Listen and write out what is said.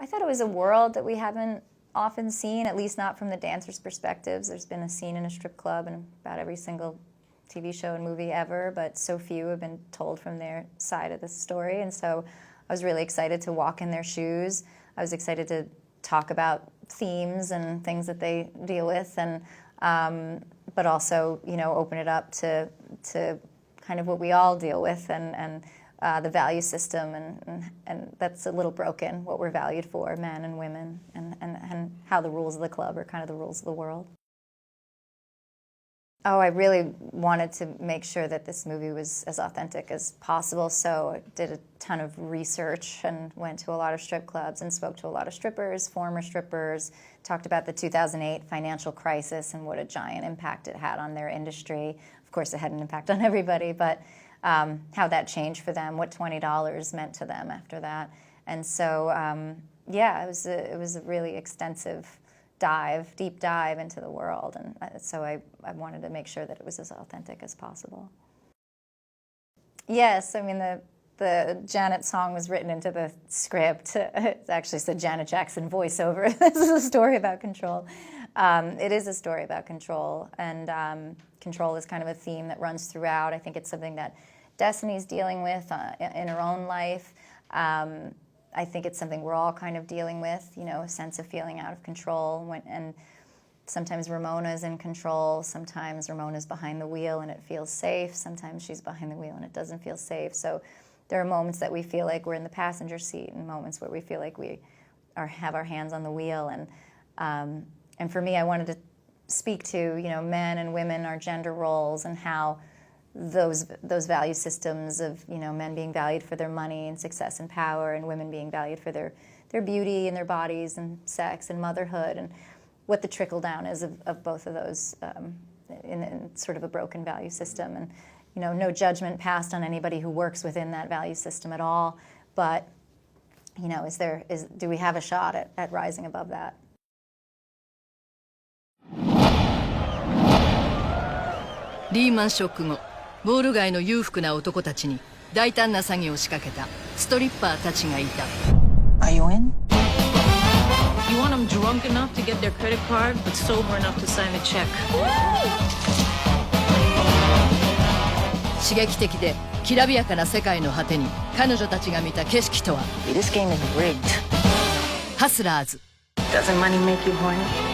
I thought it was a world that we haven't often seen, at least not from the dancers' perspectives. There's been a scene in a strip club in about every single TV show and movie ever, but so few have been told from their side of the story. And so I was really excited to walk in their shoes. I was excited to talk about themes and things that they deal with, and but also, you know, open it up to kind of what we all deal with, and the value system, and that's a little broken, what we're valued for, men and women, and how the rules of the club are kind of the rules of the world. Oh, I really wanted to make sure that this movie was as authentic as possible, so I did a ton of research and went to a lot of strip clubs and spoke to a lot of strippers, former strippers, talked about the 2008 financial crisis and what a giant impact it had on their industry. Of course, it had an impact on everybody, but how that changed for them, what $20 meant to them after that. And so, yeah, it was a really extensive deep dive into the world, and so I wanted to make sure that it was as authentic as possible. Yes, I mean, the Janet song was written into the script. It actually said Janet Jackson voiceover. This is a story about control. It is a story about control, and control is kind of a theme that runs throughout. I think it's something that Destiny's dealing with in her own life. I think it's something we're all kind of dealing with, you know, a sense of feeling out of control. And sometimes Ramona's in control, sometimes Ramona's behind the wheel and it feels safe, sometimes she's behind the wheel and it doesn't feel safe. So there are moments that we feel like we're in the passenger seat, and moments where we feel like we have our hands on the wheel. And for me, I wanted to speak to, you know, men and women, our gender roles, and how those value systems of, you know, men being valued for their money and success and power, and women being valued for their beauty and their bodies and sex and motherhood, and what the trickle down is of both of those in sort of a broken value system. And, you know, no judgment passed on anybody who works within that value system at all, but, you know, do we have a shot at rising above that? リーマンショック後、ウォール街の裕福な男たちに大胆な詐欺を仕掛けたストリッパーたちがいた。Are you in? You want them drunk enough to get their credit card, but sober enough to sign a check. 刺激的できらびやかな世界の果てに彼女たちが見た景色とは。 This game is rigged. ハスラーズ。 Doesn't money make you horny?